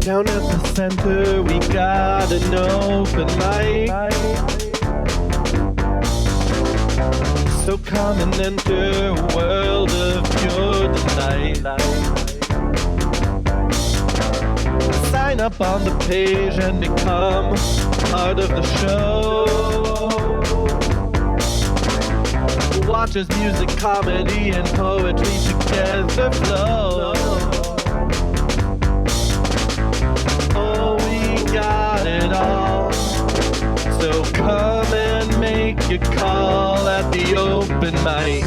Down at the center, we got an open mic. So come and enter a world of pure delight. Sign up on the page and become part of the show. Watch as music, comedy, and poetry together flow. Oh, we got it all. So come and make your call at the open mic.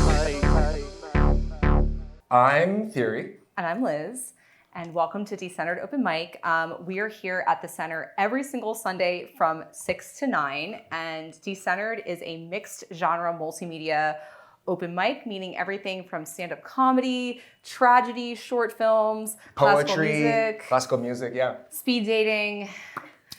I'm Theory. And I'm Liz. And welcome to Decentered Open Mic. We are here at the Center every single Sunday from 6 to 9. And Decentered is a mixed genre multimedia open mic, meaning everything from stand-up comedy, tragedy, short films, Poetry, classical music, yeah. Speed dating.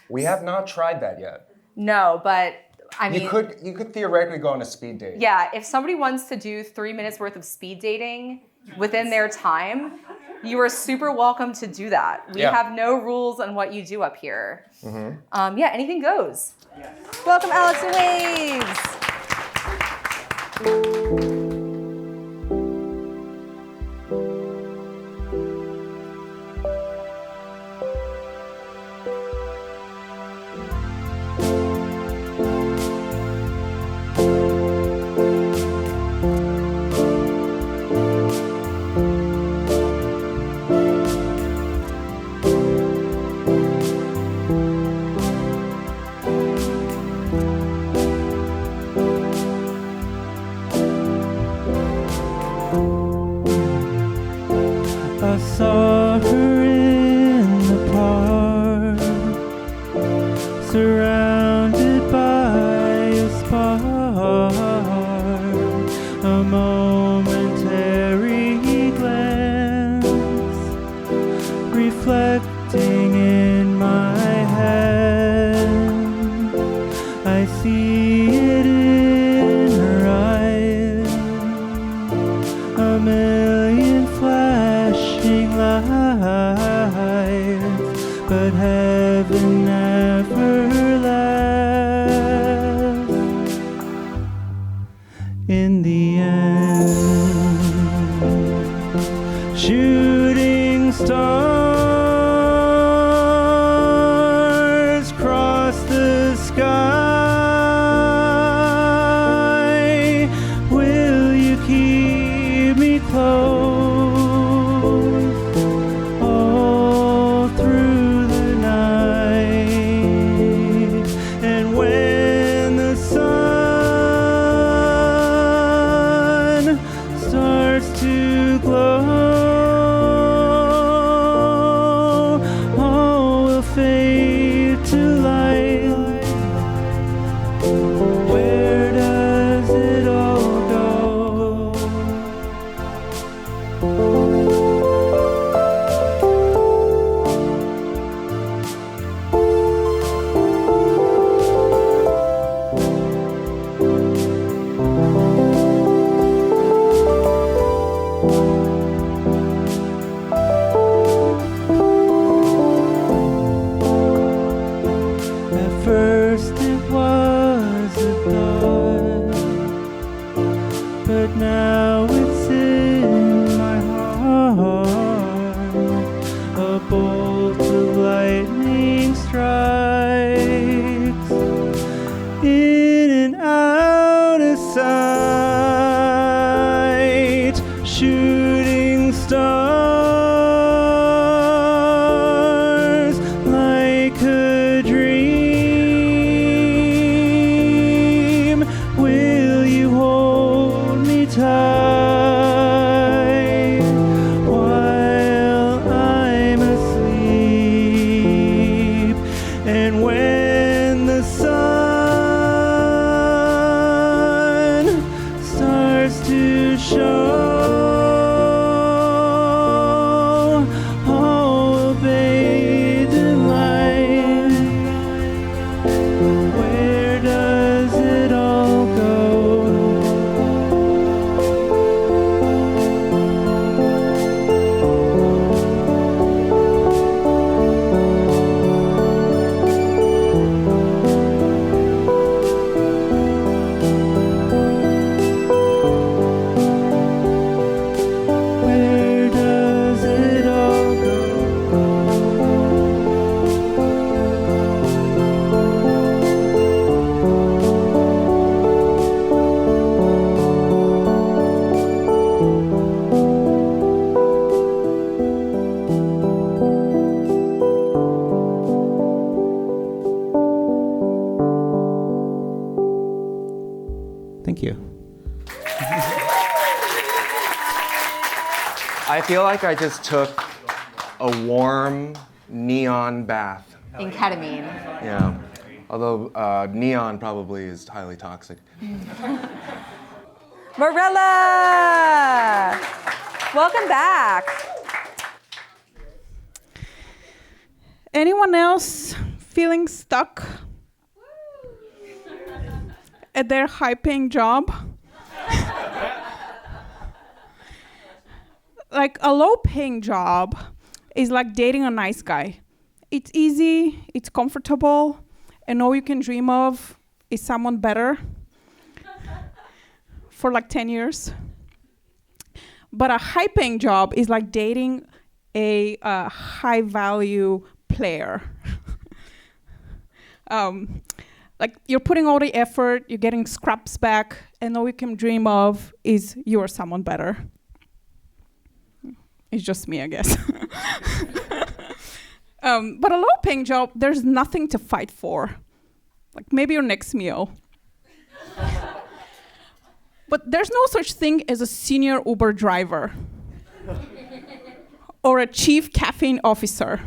We have not tried that yet. No, but I mean... You could theoretically go on a speed date. Yeah, if somebody wants to do 3 minutes worth of speed dating within their time, you are super welcome to do that. We have no rules on what you do up here. Mm-hmm. Anything goes. Yes. Welcome, Alex and Waves. I saw her in the park, surrounded by a spark, a momentary glance, reflecting in my hand. I see it in her eyes, a million flashing lights, but heaven never lasts. In the end, shooting stars cross the sky. Will you keep me close all through the night? And when the sun starts to glow, all will fade to light. Where does it all go? At first it was a thought, but now it's in my heart. A bolt of lightning strikes in and out of sight, shooting stars like a dream. Will you hold me tight while I'm asleep? feel like I just took a warm neon bath. In ketamine. Yeah. Although neon probably is highly toxic. Morella! Welcome back. Anyone else feeling stuck at their high-paying job? Like a low-paying job is like dating a nice guy. It's easy, it's comfortable, and all you can dream of is someone better for like 10 years. But a high-paying job is like dating a high-value player. Like you're putting all the effort, you're getting scraps back, and all you can dream of is you are someone better. It's just me, I guess. But a low-paying job, there's nothing to fight for. Like maybe your next meal. But there's no such thing as a senior Uber driver or a chief caffeine officer.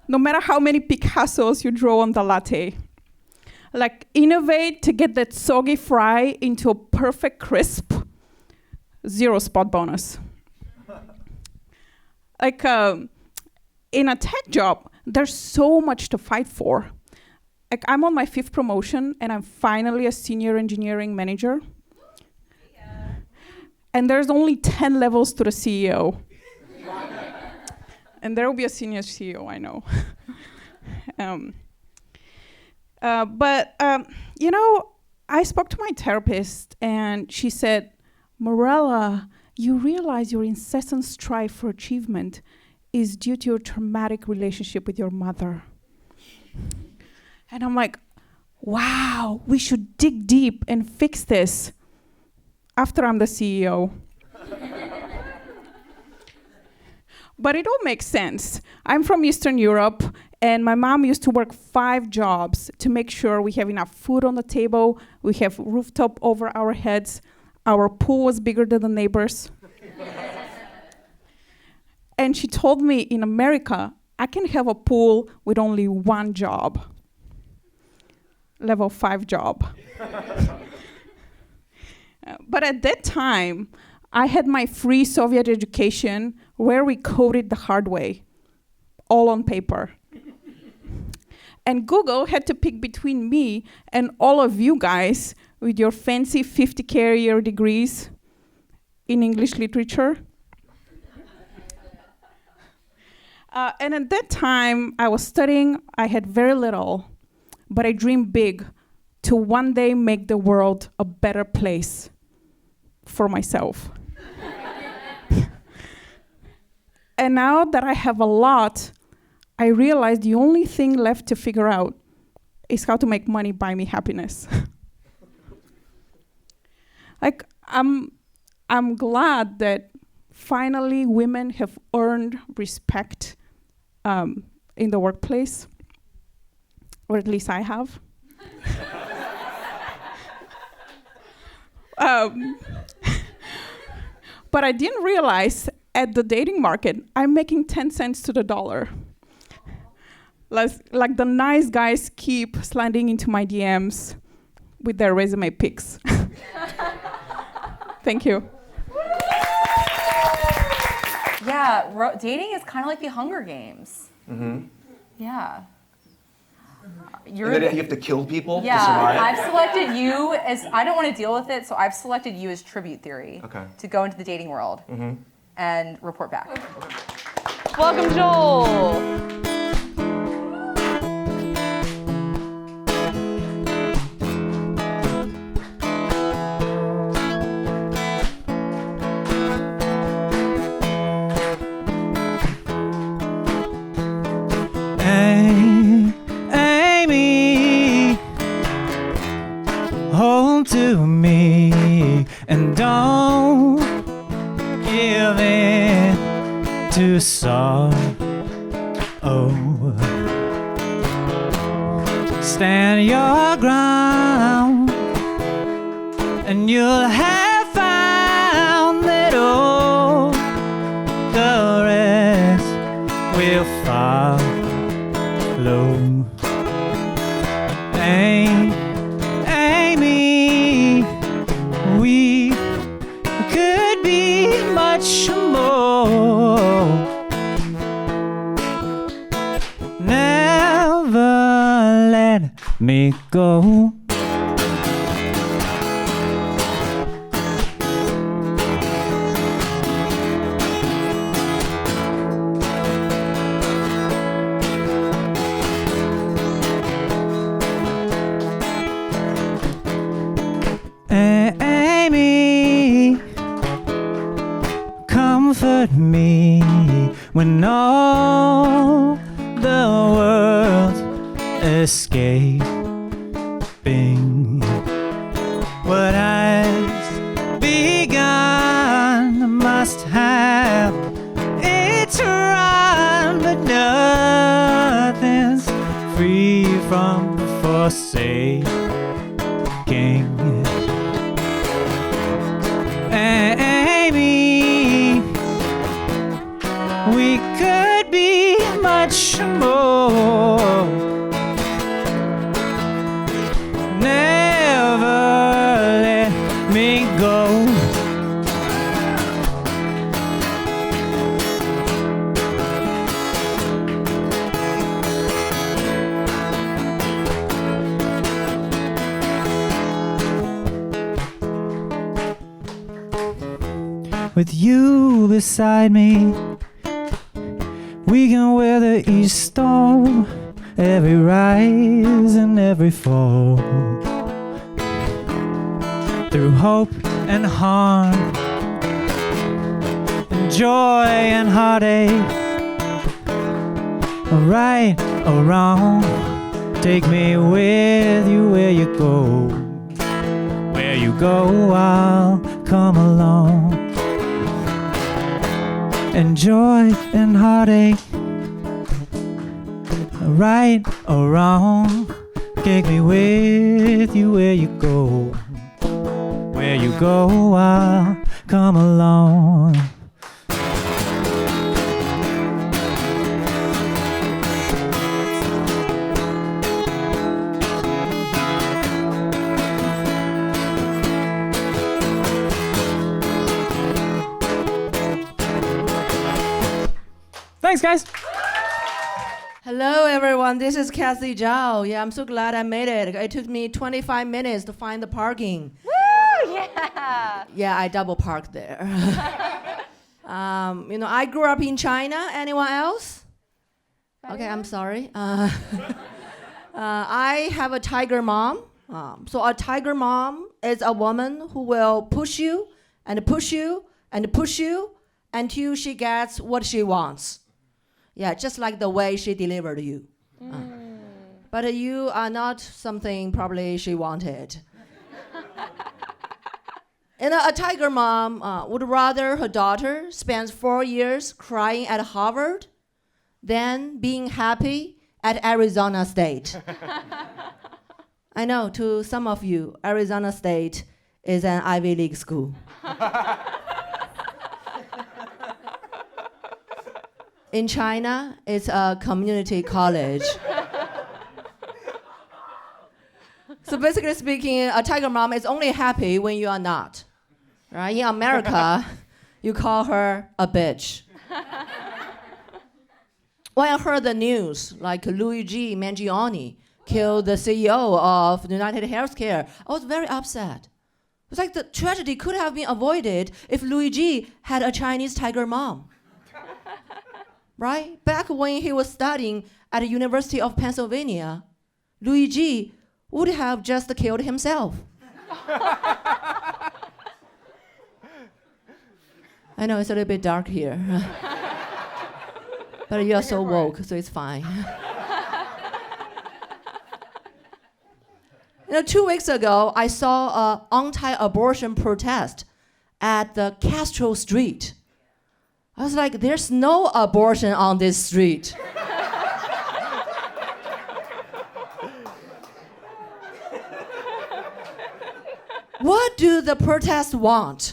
No matter how many Picassos you draw on the latte. Like innovate to get that soggy fry into a perfect crisp, 0 spot bonus. Like in a tech job, there's so much to fight for. Like I'm on my 5th promotion and I'm finally a senior engineering manager. Yeah. And there's only 10 levels to the CEO. And there will be a senior CEO, I know. You know, I spoke to my therapist and she said, Morella, you realize your incessant strive for achievement is due to your traumatic relationship with your mother. And I'm like, wow, we should dig deep and fix this after I'm the CEO. But it all makes sense. I'm from Eastern Europe, and my mom used to work 5 jobs to make sure we have enough food on the table, we have rooftop over our heads, our pool was bigger than the neighbors. And she told me in America, I can have a pool with only 1 job. Level 5 job. But at that time, I had my free Soviet education where we coded the hard way, all on paper. And Google had to pick between me and all of you guys with your fancy 50K a year degrees in English literature. And at that time, I was studying, I had very little, but I dreamed big to one day make the world a better place for myself. And now that I have a lot, I realize the only thing left to figure out is how to make money buy me happiness. Like, I'm glad that finally women have earned respect in the workplace, or at least I have. But I didn't realize at the dating market, I'm making 10 cents to the dollar. Like the nice guys keep sliding into my DMs with their resume pics. Thank you. Yeah, dating is kind of like the Hunger Games. Mm-hmm. Yeah. And then you have to kill people to survive? I've selected you as, I don't want to deal with it, so I've selected you as tribute theory to go into the dating world and report back. Welcome, Joel. Amy, hold to me and don't give in to sorrow. Stand your ground and you'll have found that all will follow. Amy, we could be much more. Never let me go. Amy, comfort me when all the world's escaping. What has begun must have its run, but nothing's free from forsaking. Amy, we could be much more. Never let me go. With you beside me, we can weather each storm, every rise and every fall. Through hope and harm, and joy and heartache, right or wrong, take me with you where you go. Where you go, I'll come along. And joy and heartache, right or wrong, take me with you where you go. Where you go, I'll come along. Thanks, guys. Hello, everyone. This is Kathy Zhao. Yeah, I'm so glad I made it. It took me 25 minutes to find the parking. Woo! Yeah. Yeah, I double parked there. I grew up in China. Anyone else? Okay, I'm sorry. I have a tiger mom. So a tiger mom is a woman who will push you and push you and push you until she gets what she wants. Yeah, just like the way she delivered you. But you are not something probably she wanted. And a tiger mom would rather her daughter spends 4 years crying at Harvard than being happy at Arizona State. I know, to some of you, Arizona State is an Ivy League school. In China, it's a community college. So basically speaking, a tiger mom is only happy when you are not. Right? In America, you call her a bitch. When I heard the news, like Luigi Mangione killed the CEO of United Healthcare, I was very upset. It's like the tragedy could have been avoided if Luigi had a Chinese tiger mom. Right? Back when he was studying at the University of Pennsylvania, Luigi would have just killed himself. I know it's a little bit dark here. But you are so woke, so it's fine. 2 weeks ago, I saw an anti-abortion protest at the Castro Street. I was like, there's no abortion on this street. What do the protests want?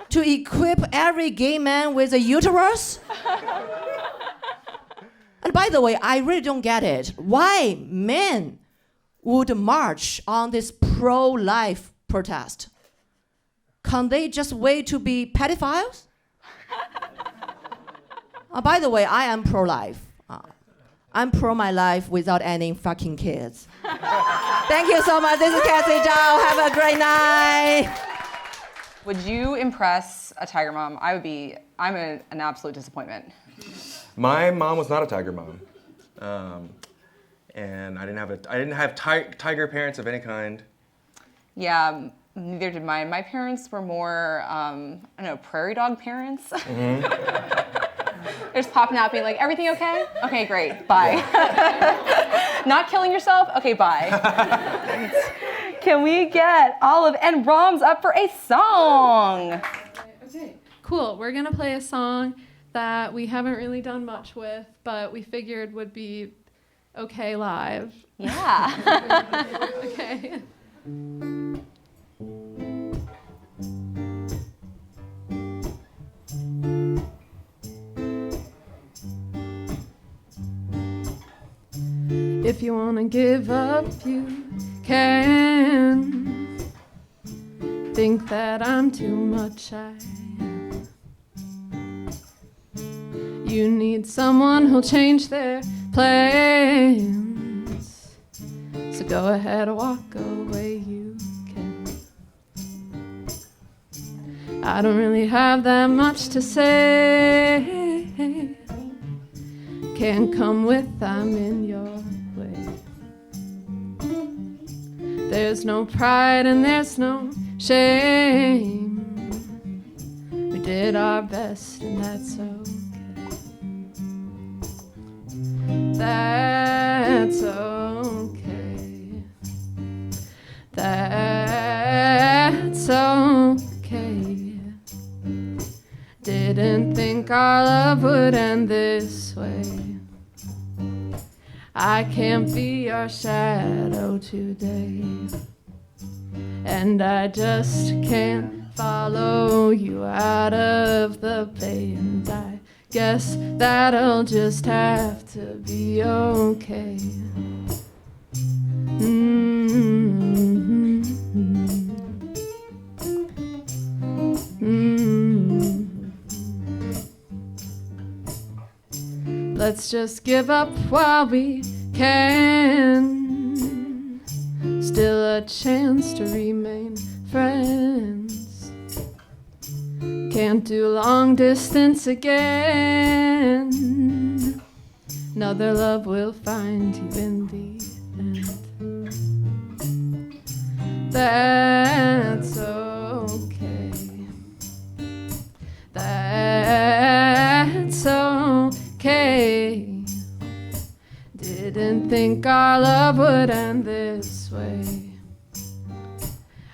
To equip every gay man with a uterus? by the way, I really don't get it. Why men would march on this pro-life protest? Can't they just wait to be pedophiles? By the way, I am pro-life. I'm pro my life without any fucking kids. Thank you so much. This is Cassie Zhao. Have a great night. Would you impress a tiger mom? I'm an absolute disappointment. My mom was not a tiger mom, and I didn't have tiger parents of any kind. Yeah, neither did mine. My parents were more, prairie dog parents. Mm-hmm. They're just popping out being like, everything okay? Okay, great, bye. Not killing yourself? Okay, bye. Can we get Olive and Roms up for a song? Okay, cool. We're gonna play a song that we haven't really done much with, but we figured would be okay live. Yeah. Okay. If you wanna give up, you can. Think that I'm too much, I am. You need someone who'll change their plans. So go ahead and walk away, you can. I don't really have that much to say. Can't come with, I'm in your way. There's no pride and there's no shame. We did our best and that's okay. That's okay. That's okay. Didn't think our love would end this way. I can't be your shadow today, and I just can't follow you out of the bay, and I guess that'll just have to be okay. Mm-hmm. Mm-hmm. Let's just give up while we can. Still a chance to remain friends. Can't do long distance again. Another love will find you in the end. That's okay. That's okay. Didn't think our love would end this way.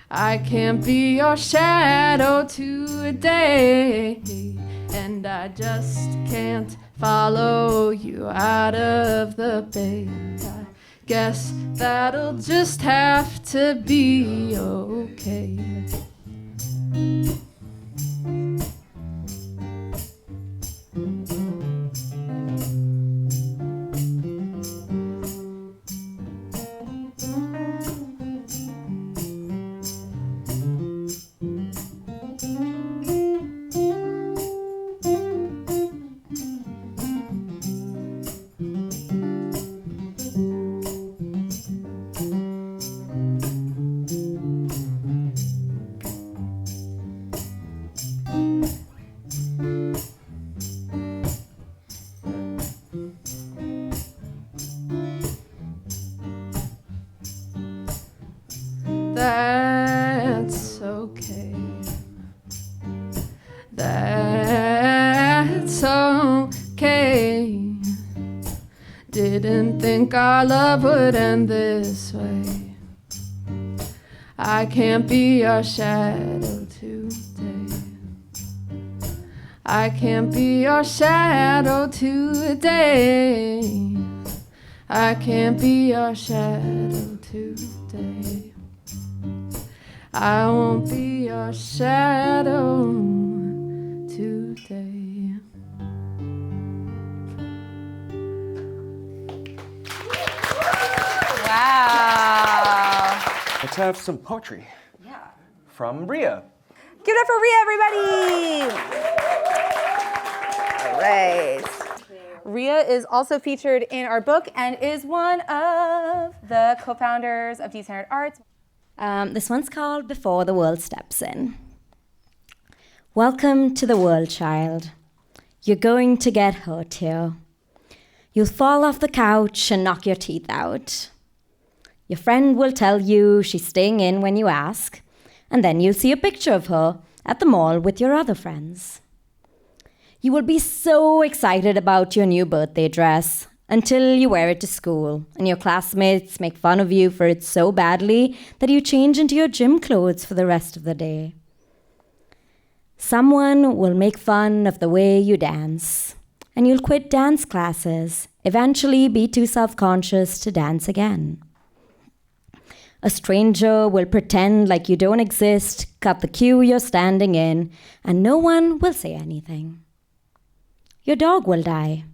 I can't be your shadow today, and I just can't follow you out of the bay. And I guess that'll just have to be okay. That's okay. That's okay. Didn't think our love would end this way. I can't be your shadow today. I can't be your shadow today. I can't be your shadow today. I won't be your shadow today. let's have some poetry. Yeah. From Rhea. Give it up for Rhea, everybody! All right. Rhea is also featured in our book and is one of the co-founders of Decentered Arts. This one's called Before the World Steps In. Welcome to the world, child. You're going to get hurt here. You'll fall off the couch and knock your teeth out. Your friend will tell you she's staying in when you ask, and then you'll see a picture of her at the mall with your other friends. You will be so excited about your new birthday dress until you wear it to school, and your classmates make fun of you for it so badly that you change into your gym clothes for the rest of the day. Someone will make fun of the way you dance, and you'll quit dance classes, eventually be too self-conscious to dance again. A stranger will pretend like you don't exist, cut the queue you're standing in, and no one will say anything. Your dog will die.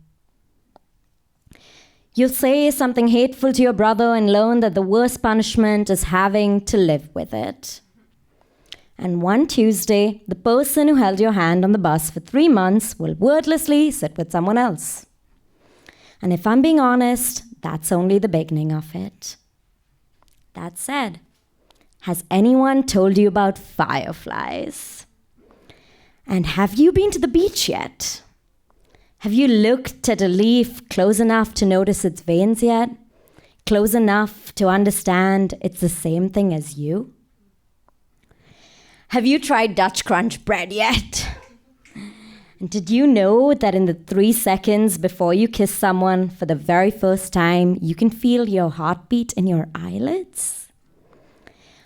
You'll say something hateful to your brother and learn that the worst punishment is having to live with it. And one Tuesday, the person who held your hand on the bus for 3 months will wordlessly sit with someone else. And if I'm being honest, that's only the beginning of it. That said, has anyone told you about fireflies? And have you been to the beach yet? Have you looked at a leaf close enough to notice its veins yet? Close enough to understand it's the same thing as you? Have you tried Dutch crunch bread yet? And did you know that in the 3 seconds before you kiss someone for the very first time, you can feel your heartbeat in your eyelids?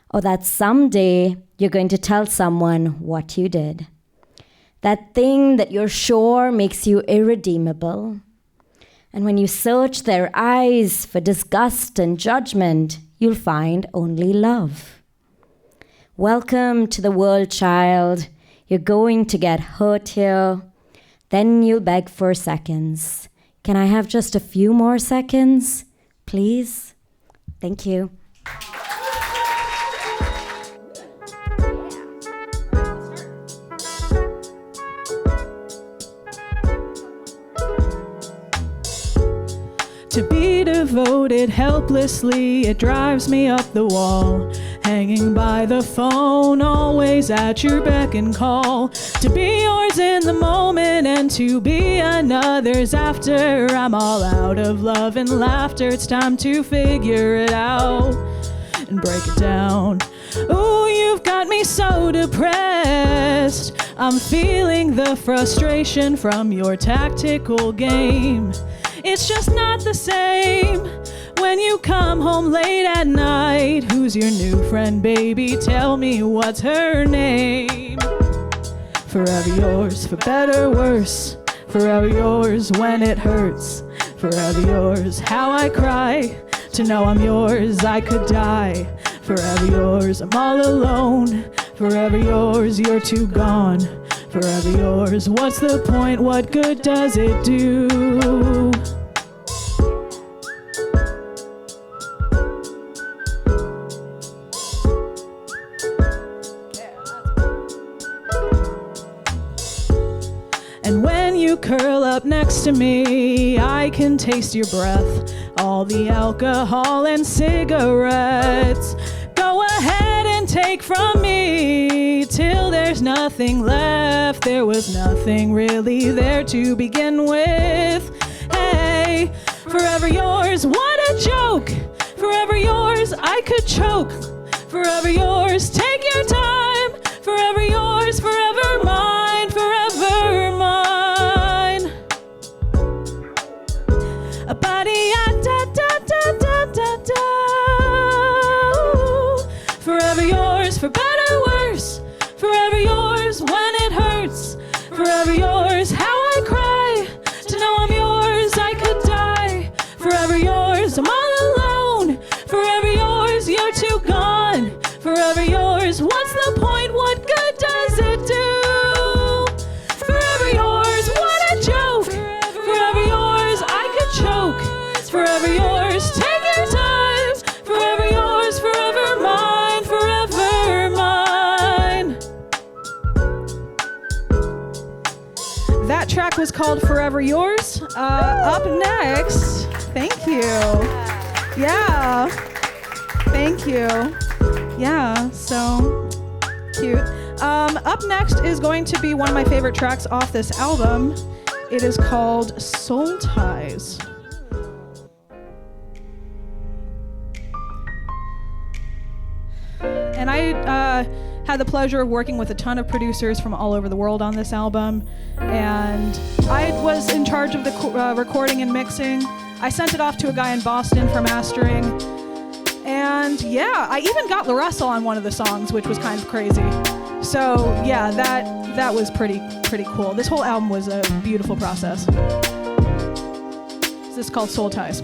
Or that someday you're going to tell someone what you did? That thing that you're sure makes you irredeemable. And when you search their eyes for disgust and judgment, you'll find only love. Welcome to the world, child. You're going to get hurt here. Then you'll beg for seconds. Can I have just a few more seconds, please? Thank you. To be devoted helplessly, it drives me up the wall. Hanging by the phone, always at your beck and call. To be yours in the moment and to be another's after. I'm all out of love and laughter. It's time to figure it out and break it down. Ooh, you've got me so depressed. I'm feeling the frustration from your tactical game. It's just not the same when you come home late at night. Who's your new friend, baby? Tell me what's her name. Forever yours, for better or worse. Forever yours when it hurts. Forever yours, how I cry to know I'm yours, I could die. Forever yours, I'm all alone. Forever yours, you're too gone. Forever yours, what's the point? What good does it do? And when you curl up next to me, I can taste your breath, all the alcohol and cigarettes. Go ahead and take from me till there's nothing left. There was nothing really there to begin with. Hey, forever yours, what a joke. Forever yours, I could choke. Forever yours, take your time. Forever yours, forever mine, forever mine. A body da da da da da da. Forever yours, for better or worse. Forever yours when it hurts. Forever yours, how I cry to know I'm yours, I could die. Forever yours, I'm all alone. Forever yours, you're too gone. Forever yours, what's the point? What good does it do? Forever yours, what a joke. Forever yours, I could choke. Forever yours, take your time. Forever yours, forever mine. is called Forever Yours. Up next, thank you. Yeah, thank you. Yeah, so cute. Up next is going to be one of my favorite tracks off this album. It is called Soul Ties. And I had the pleasure of working with a ton of producers from all over the world on this album. And I was in charge of the recording and mixing. I sent it off to a guy in Boston for mastering. And yeah, I even got Larissa on one of the songs, which was kind of crazy. So yeah, that was pretty cool. This whole album was a beautiful process. This is called Soul Ties.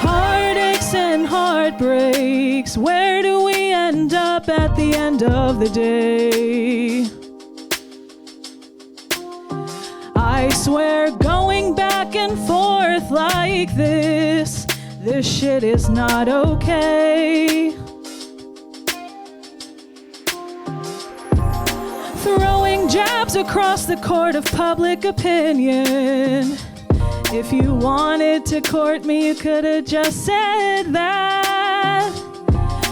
Heartaches and heartbreaks, where do we end up at the end of the day? I swear going back and forth like this shit is not okay. Throwing jabs across the court of public opinion. If you wanted to court me, you could have just said that.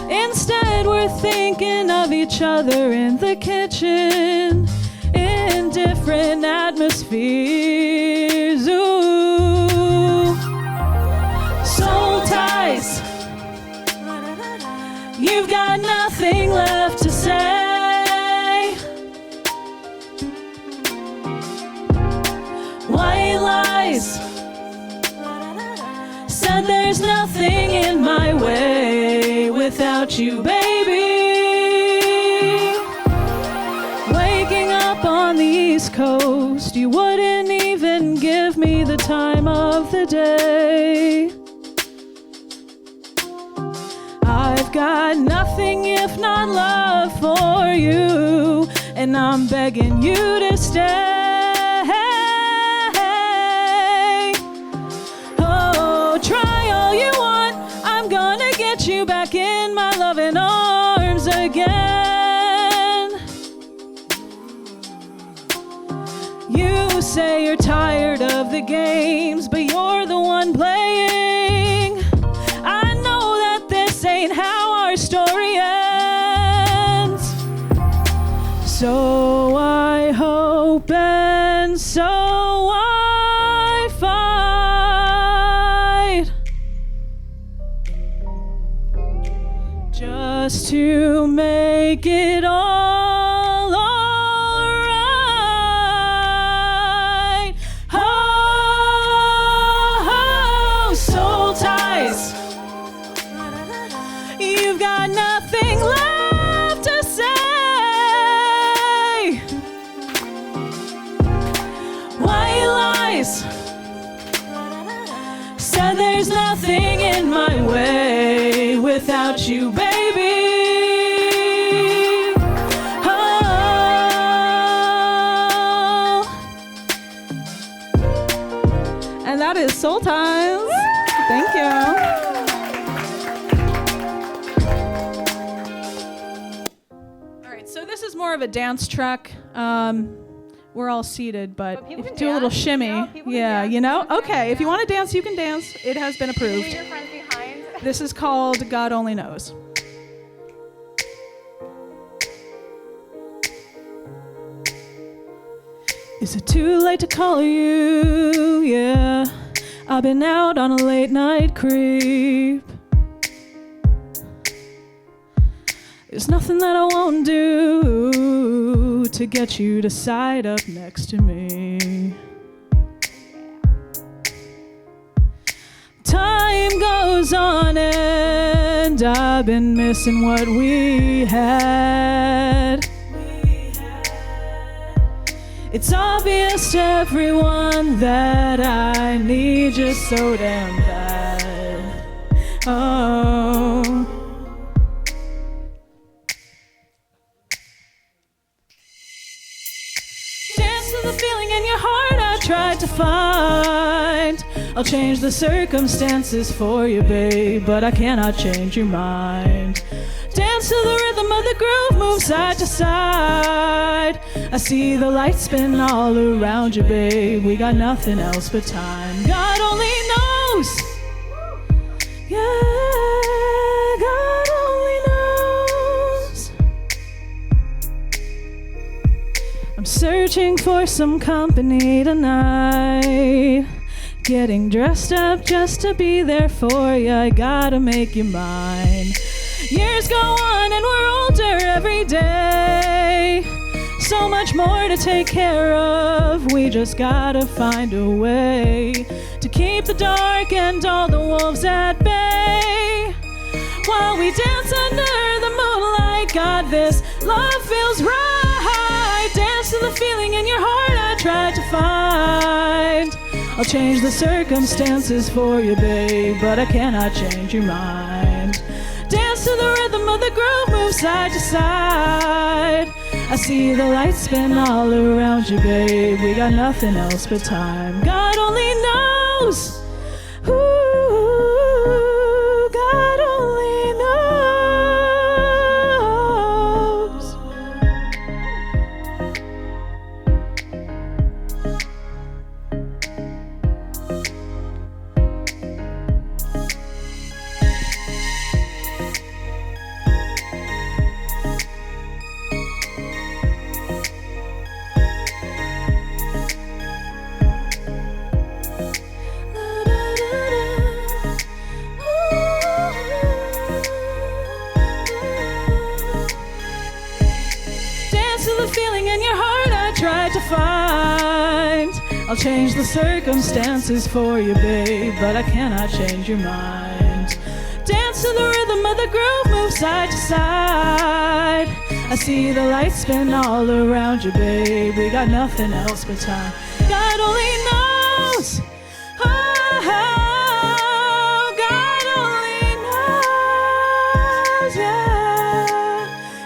Instead, we're thinking of each other in the kitchen, in different atmospheres. Ooh, soul ties. You've got nothing left to say. White lies. Said there's nothing in my way without you, baby. Waking up on the East Coast, you wouldn't even give me the time of the day. I've got nothing if not love for you, and I'm begging you to stay. You back in my loving arms again. You say you're tired of the games, but you're the one playing. I know that this ain't how our story ends. So I hope and so I fight, just to make it all alright. Oh, soul ties. You've got nothing left to say. White lies. Said there's nothing in my way without you, baby. Oh. And that is Soul Ties. Thank you. All right, so this is more of a dance track. We're all seated, but if you do a little shimmy, yeah, you know? Okay, if you want to dance, you can dance. It has been approved. Your friends behind. This is called God Only Knows. Is it too late to call you? Yeah, I've been out on a late night creep. There's nothing that I won't do to get you to side up next to me. Time goes on and I've been missing what we had. It's obvious to everyone that I need you so damn bad. Oh. Dance to the feeling in your heart I tried to find. I'll change the circumstances for you, babe, but I cannot change your mind. Dance Dance to the rhythm of the groove, move side to side. I see the lights spin all around you, babe. We got nothing else but time. God only knows. Yeah, God only knows. I'm searching for some company tonight. Getting dressed up just to be there for you. I gotta make you mine. Years go on and we're older every day. So much more to take care of. We just gotta find a way to keep the dark and all the wolves at bay. While we dance under the moonlight, God, this love feels right. Dance to the feeling in your heart I tried to find. I'll change the circumstances for you, babe, but I cannot change your mind. Dance to the rhythm of the groove, move side to side. I see the lights spin all around you, babe. We got nothing else but time. God only knows. Ooh, God only knows. Feeling in your heart I tried to find. I'll change the circumstances for you, babe, but I cannot change your mind. Dance to the rhythm of the groove, move side to side. I see the lights spin all around you, babe. We got nothing else but time. God only knows. Oh, God only knows, yeah.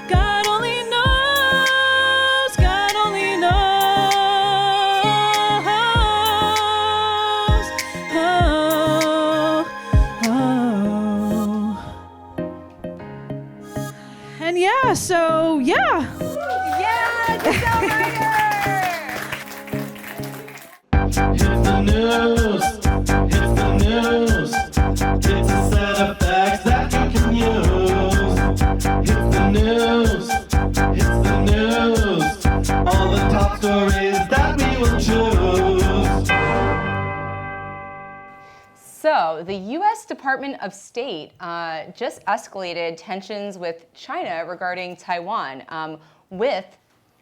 God only knows. God only knows. Oh. And yeah, so yeah. It's the news, it's the news. It's a set of facts that you can use. It's the news, it's the news. All the top stories that we will choose. So, the U.S. Department of State just escalated tensions with China regarding Taiwan with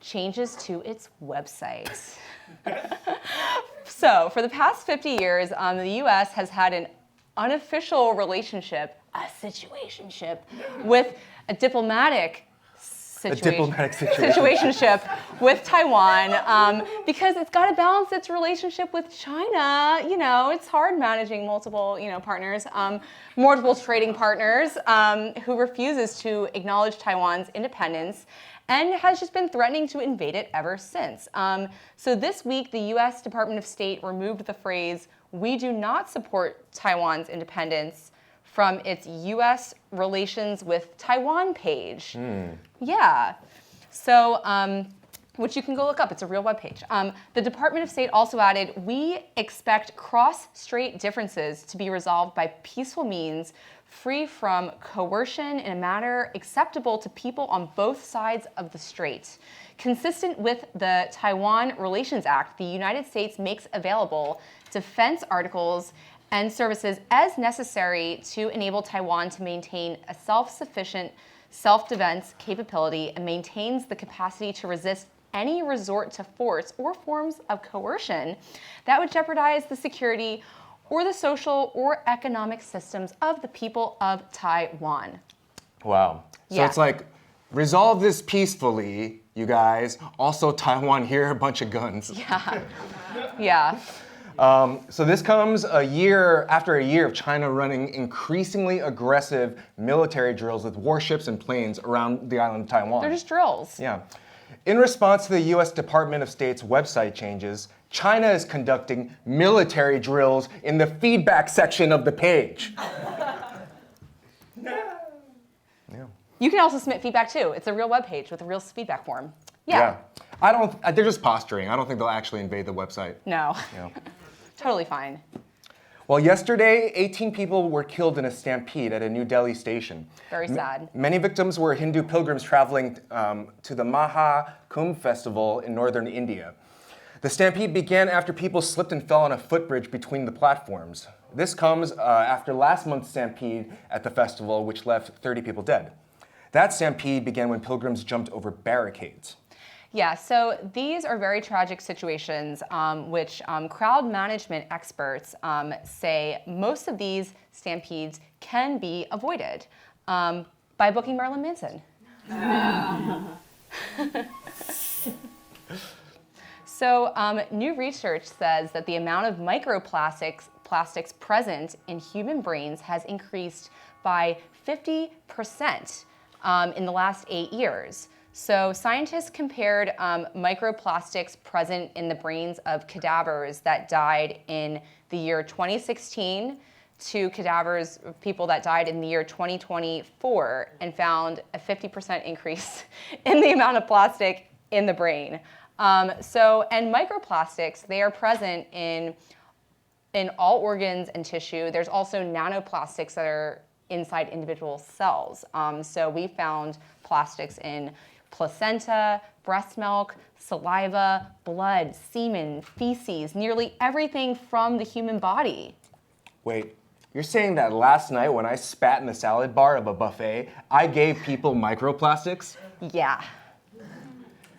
changes to its website. So, for the past 50 years, the U.S. has had an unofficial relationship, a situationship, with a diplomatic situationship with Taiwan because it's got to balance its relationship with China. You know, it's hard managing multiple, partners, multiple trading partners who refuses to acknowledge Taiwan's independence and has just been threatening to invade it ever since. So this week, the U.S. Department of State removed the phrase, "We do not support Taiwan's independence," from its U.S. Relations with Taiwan page. Yeah. So, which you can go look up. It's a real webpage. The Department of State also added, "We expect cross-strait differences to be resolved by peaceful means, free from coercion in a manner acceptable to people on both sides of the strait. Consistent with the Taiwan Relations Act, the United States makes available defense articles and services as necessary to enable Taiwan to maintain a self-sufficient self-defense capability and maintains the capacity to resist any resort to force or forms of coercion that would jeopardize the security or the social or economic systems of the people of Taiwan." Wow. So Yeah. it's like, resolve this peacefully, you guys. Also, Taiwan, here are a bunch of guns. Yeah. Yeah. So this comes after a year of China running increasingly aggressive military drills with warships and planes around the island of Taiwan. They're just drills. Yeah. In response to the U.S. Department of State's website changes, China is conducting military drills in the feedback section of the page. Yeah. You can also submit feedback too. It's a real webpage with a real feedback form. Yeah. I don't. They're just posturing. I don't think they'll actually invade the website. No. You know. Totally fine. Well, yesterday, 18 people were killed in a stampede at a New Delhi station. Very sad. Many victims were Hindu pilgrims traveling to the Maha Kumbh festival in northern India. The stampede began after people slipped and fell on a footbridge between the platforms. This comes after last month's stampede at the festival, which left 30 people dead. That stampede began when pilgrims jumped over barricades. Yeah, so these are very tragic situations, which crowd management experts say most of these stampedes can be avoided by booking Marilyn Manson. So new research says that the amount of plastics present in human brains has increased by 50% in the last 8 years. So scientists compared microplastics present in the brains of cadavers that died in the year 2016 to cadavers of people that died in the year 2024 and found a 50% increase in the amount of plastic in the brain. And microplastics, they are present in all organs and tissue. There's also nanoplastics that are inside individual cells. So we found plastics in placenta, breast milk, saliva, blood, semen, feces, nearly everything from the human body. Wait, you're saying that last night when I spat in the salad bar of a buffet, I gave people microplastics? Yeah.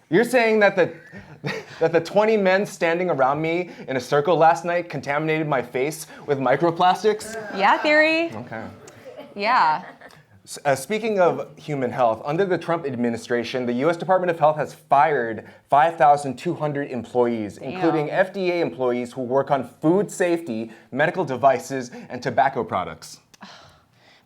You're saying that the 20 men standing around me in a circle last night contaminated my face with microplastics? Yeah, theory. Okay. Yeah. Speaking of human health, under the Trump administration, the U.S. Department of Health has fired 5,200 employees, including FDA employees who work on food safety, medical devices, and tobacco products.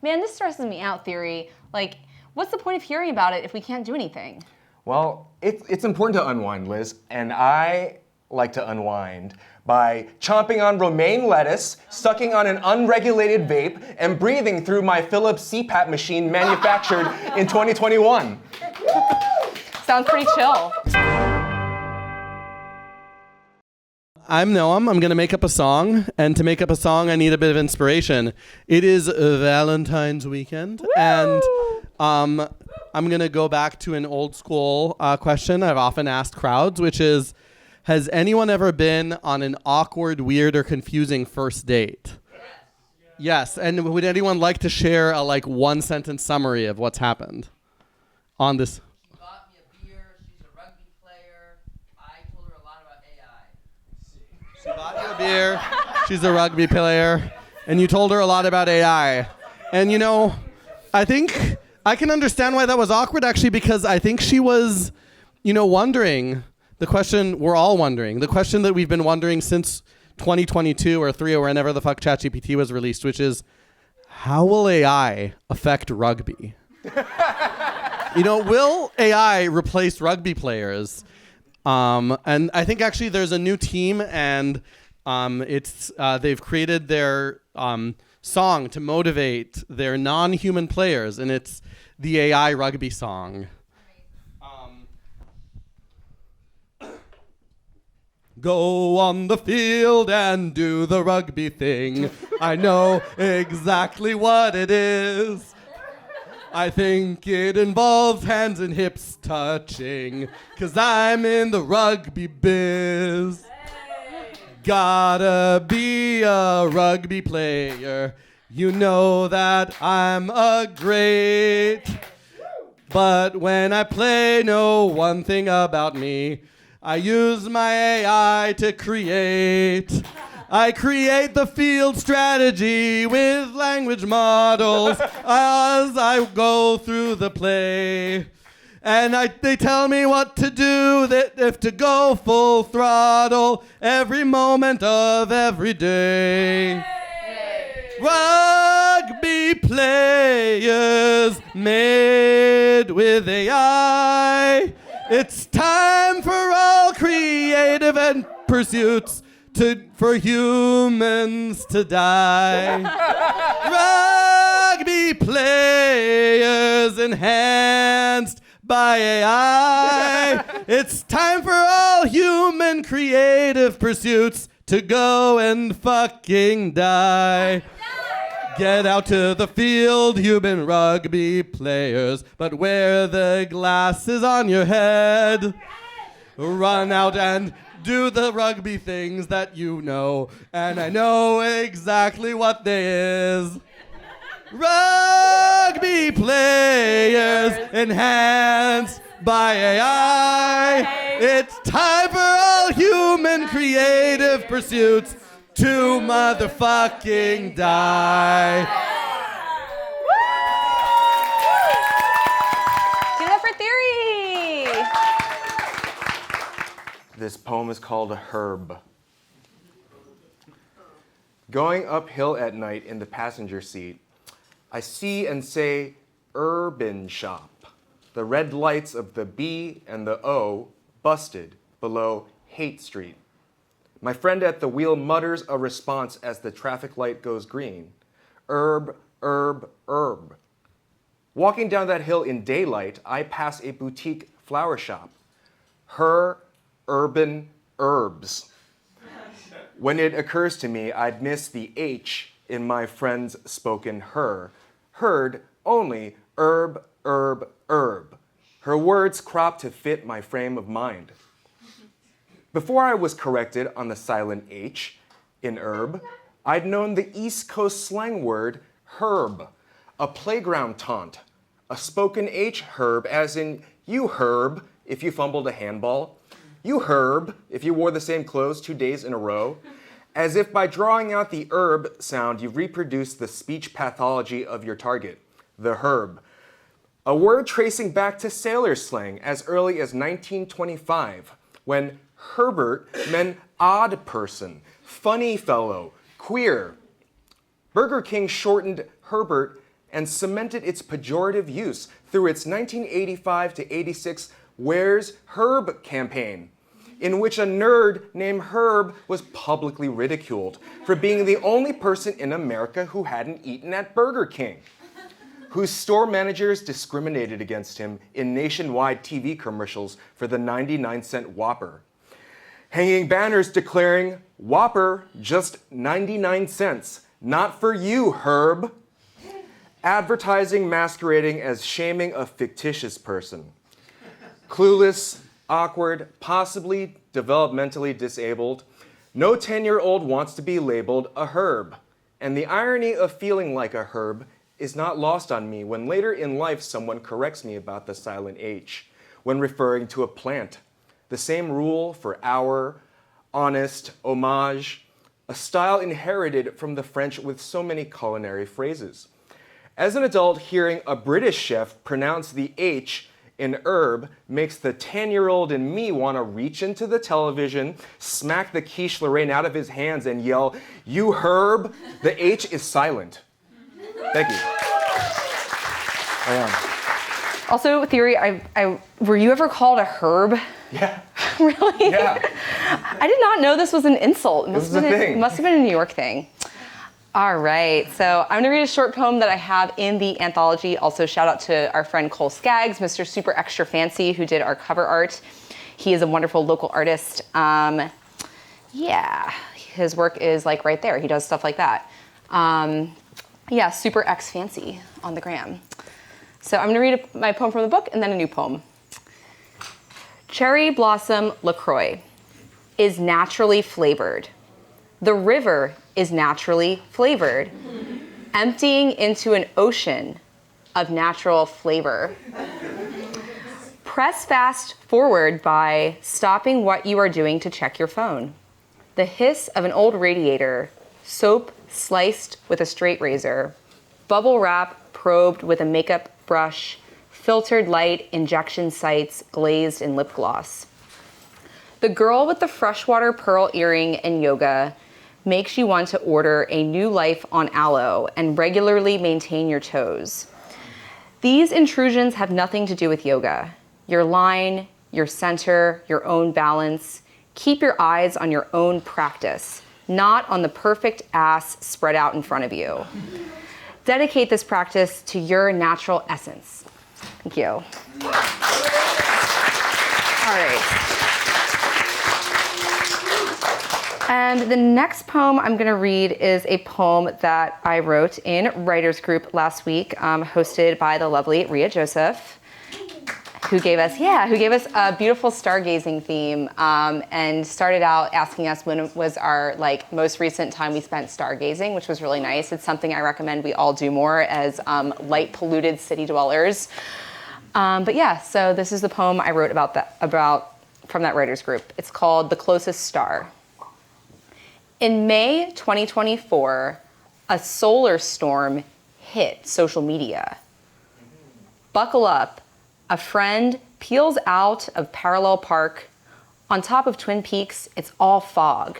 Man, this stresses me out, theory. Like, what's the point of hearing about it if we can't do anything? Well, it's important to unwind, Liz, and I like to unwind by chomping on romaine lettuce, sucking on an unregulated vape, and breathing through my Philips CPAP machine manufactured in 2021. Sounds pretty chill. I'm Noam. I'm going to make up a song. And to make up a song, I need a bit of inspiration. It is Valentine's weekend. Woo! And I'm going to go back to an old school question I've often asked crowds, which is, has anyone ever been on an awkward, weird, or confusing first date? Yes. And would anyone like to share a one-sentence summary of what's happened on this? She bought me a beer. She's a rugby player. I told her a lot about AI. She bought you a beer. She's a rugby player. And you told her a lot about AI. And I think I can understand why that was awkward, actually, because I think she was, wondering. The question we're all wondering, the question that we've been wondering since 2022 or 3 or whenever the fuck ChatGPT was released, which is, how will AI affect rugby? Will AI replace rugby players? And I think actually there's a new team, and they've created their song to motivate their non-human players, and it's the AI rugby song. Go on the field and do the rugby thing. I know exactly what it is. I think it involves hands and hips touching, 'cause I'm in the rugby biz. Gotta be a rugby player. You know that I'm a great. But when I play, know one thing about me. I use my AI to create. I create the field strategy with language models as I go through the play. And they tell me what to do, that if to go full throttle every moment of every day. Rugby players made with AI. It's time for all creative and pursuits for humans to die. rugby players enhanced by AI. It's time for all human creative pursuits to go and fucking die. Get out to the field, human rugby players, but wear the glasses on your head. Run out and do the rugby things that you know, and I know exactly what they is. Rugby players enhanced by AI. It's time for all human creative pursuits to motherfucking die. Give it up for Theory! This poem is called Herb. Going uphill at night in the passenger seat, I see and say urban shop. The red lights of the B and the O busted below Hate Street. My friend at the wheel mutters a response as the traffic light goes green. Herb, herb, herb. Walking down that hill in daylight, I pass a boutique flower shop. Her urban herbs. When it occurs to me, I'd miss the H in my friend's spoken her. Heard only herb, herb, herb. Her words crop to fit my frame of mind. Before I was corrected on the silent H in herb, I'd known the East Coast slang word herb, a playground taunt, a spoken H herb as in you herb if you fumbled a handball, you herb if you wore the same clothes 2 days in a row, as if by drawing out the herb sound you reproduced the speech pathology of your target, the herb. A word tracing back to sailor slang as early as 1925, when Herbert meant odd person, funny fellow, queer. Burger King shortened Herbert and cemented its pejorative use through its 1985 to 86 Where's Herb campaign, in which a nerd named Herb was publicly ridiculed for being the only person in America who hadn't eaten at Burger King, whose store managers discriminated against him in nationwide TV commercials for the 99-cent Whopper, hanging banners declaring, Whopper, just 99 cents, not for you, Herb. Advertising masquerading as shaming a fictitious person. Clueless, awkward, possibly developmentally disabled, no 10-year-old wants to be labeled a herb. And the irony of feeling like a herb is not lost on me when later in life someone corrects me about the silent H when referring to a plant. The same rule for hour, honest, homage, a style inherited from the French with so many culinary phrases. As an adult, hearing a British chef pronounce the H in herb makes the 10-year-old in me want to reach into the television, smack the quiche Lorraine out of his hands and yell, you herb, the H is silent. Thank you. I am. Also, Theory, were you ever called a herb? Yeah. Really? Yeah. I did not know this was an insult. It was a thing. Must have been a New York thing. All right, so I'm gonna read a short poem that I have in the anthology. Also, shout out to our friend Cole Skaggs, Mr. Super Extra Fancy, who did our cover art. He is a wonderful local artist. Yeah, his work is like right there. He does stuff like that. Yeah, Super X Fancy on the gram. So I'm gonna read my poem from the book and then a new poem. Cherry Blossom LaCroix is naturally flavored. The river is naturally flavored, emptying into an ocean of natural flavor. Press fast forward by stopping what you are doing to check your phone. The hiss of an old radiator, soap sliced with a straight razor, bubble wrap probed with a makeup brush, filtered light injection sites glazed in lip gloss. The girl with the freshwater pearl earring and yoga makes you want to order a new life on aloe and regularly maintain your toes. These intrusions have nothing to do with yoga. Your line, your center, your own balance. Keep your eyes on your own practice, not on the perfect ass spread out in front of you. Dedicate this practice to your natural essence. Thank you. All right. And the next poem I'm going to read is a poem that I wrote in Writers Group last week, hosted by the lovely Rhea Joseph, who gave us a beautiful stargazing theme, and started out asking us when was our most recent time we spent stargazing, which was really nice. It's something I recommend we all do more as light polluted city dwellers. But yeah, so this is the poem I wrote from that writers group. It's called "The Closest Star." In May 2024, a solar storm hit social media. Buckle up. A friend peels out of Parallel Park. On top of Twin Peaks, it's all fog.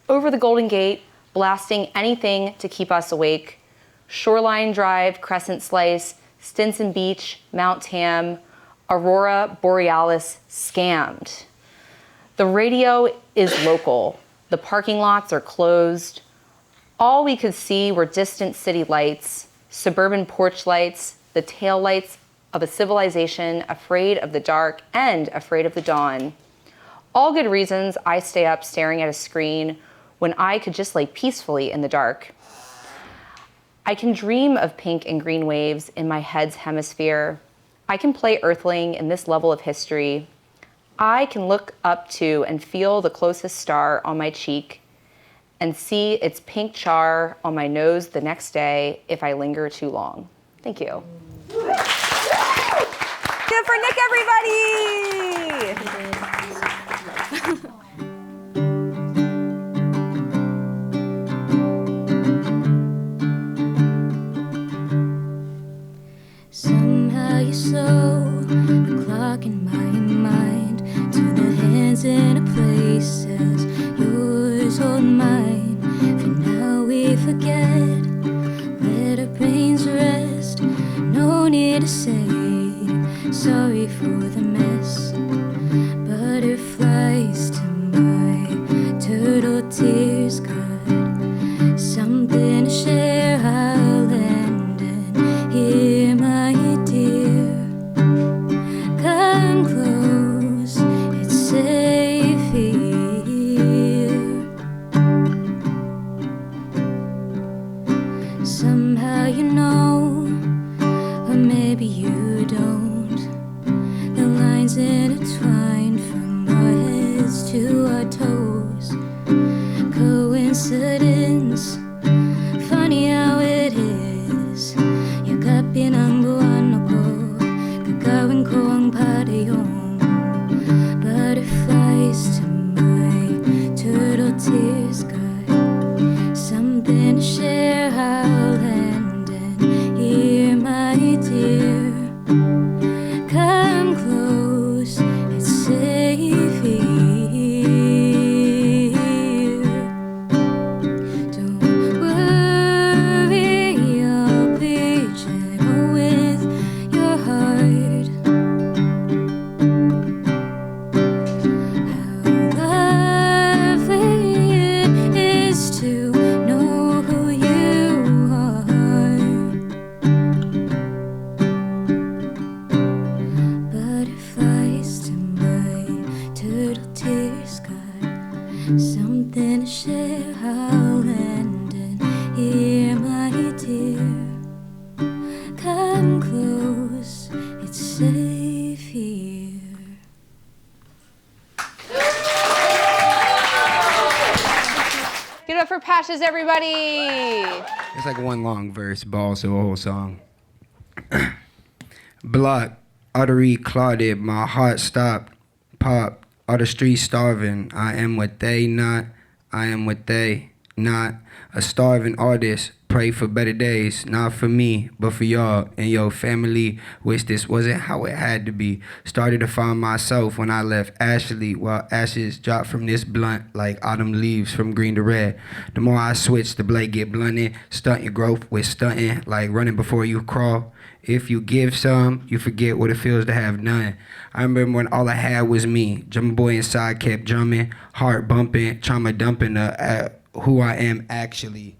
Over the Golden Gate, blasting anything to keep us awake. Shoreline Drive, Crescent Slice, Stinson Beach, Mount Tam, Aurora Borealis scammed. The radio is local. The parking lots are closed. All we could see were distant city lights, suburban porch lights, the tail lights of a civilization afraid of the dark and afraid of the dawn. All good reasons I stay up staring at a screen when I could just lay peacefully in the dark. I can dream of pink and green waves in my head's hemisphere. I can play Earthling in this level of history. I can look up to and feel the closest star on my cheek and see its pink char on my nose the next day if I linger too long. Thank you. Good for Nick, everybody! Somehow you slow the clock in my mind to the hands in a place as yours hold mine. For now we forget, let our brains rest. No need to say sorry for the mess. Butterflies to my turtle tears, got something to share. I'll land and hear my dear. Come close, it's safe here. Somehow you know, or maybe you don't. The lines intertwined from our heads to our toes. Coincidence, funny how it is. Yung pinangbuan ako, gagawin ko ang padayong. Butterflies to my turtle tears, got something to share. I'll land and hear my dear. Come close, it's safe here. Don't worry, I'll be gentle with your heart. How lovely it is to know who you are. Butterflies to my turtle tears, got something to share. I'll land and hear my dear. Come close, it's safe here. Give it up for Patches, everybody! It's like one long verse, but also a whole song. Block, artery clotted, my heart stopped, popped, all the streets starving. I am what they not, I am what they not. A starving artist, pray for better days, not for me, but for y'all and your family. Wish this wasn't how it had to be. Started to find myself when I left Ashley, while ashes dropped from this blunt like autumn leaves from green to red. The more I switch, the blade get blunted, stunt your growth with stunting, like running before you crawl. If you give some, you forget what it feels to have none. I remember when all I had was me. Drummer boy inside kept drumming, heart bumping, trauma dumping who I am actually.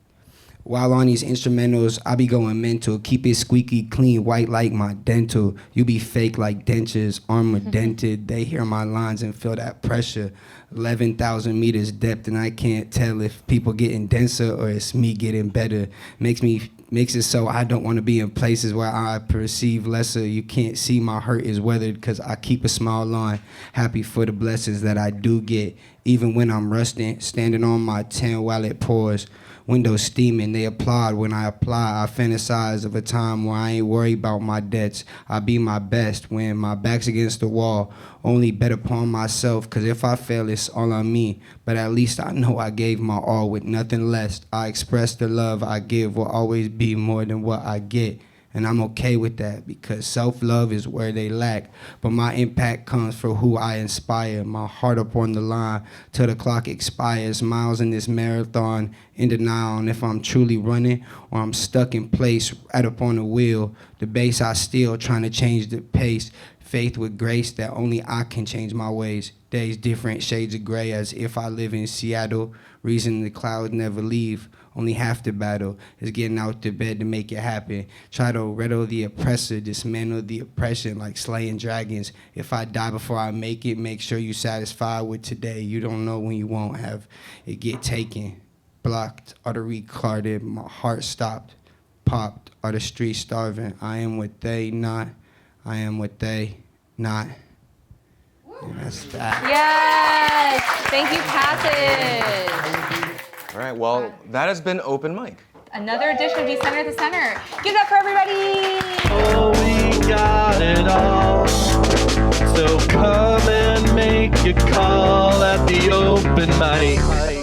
While on these instrumentals, I be going mental. Keep it squeaky clean, white like my dental. You be fake like dentures, armor dented. They hear my lines and feel that pressure. 11,000 meters depth, and I can't tell if people getting denser or it's me getting better. Makes it so I don't want to be in places where I perceive lesser. You can't see my hurt is weathered because I keep a smile on. Happy for the blessings that I do get. Even when I'm rusting, standing on my 10 while it pours. Windows steaming, they applaud when I apply. I fantasize of a time where I ain't worried about my debts. I be my best when my back's against the wall. Only bet upon myself, cause if I fail, it's all on me. But at least I know I gave my all with nothing less. I express the love I give will always be more than what I get. And I'm okay with that because self-love is where they lack. But my impact comes from who I inspire. My heart up on the line till the clock expires. Miles in this marathon, in denial on if I'm truly running or I'm stuck in place right up on the wheel. The bass I steal, trying to change the pace. Faith with grace that only I can change my ways. Days different shades of gray as if I live in Seattle. Reason the clouds never leave. Only half the battle is getting out to bed to make it happen. Try to riddle the oppressor, dismantle the oppression like slaying dragons. If I die before I make it, make sure you satisfied with today. You don't know when you won't have it get taken. Blocked, artery carded, my heart stopped. Popped, are the streets starving? I am what they not. I am what they not. And that's that. Yes! Thank you, Passage. All right, well, that has been Open Mic. Another edition of Decentered at the Center. Give it up for everybody! Oh, we got it all. So come and make a call at the open mic.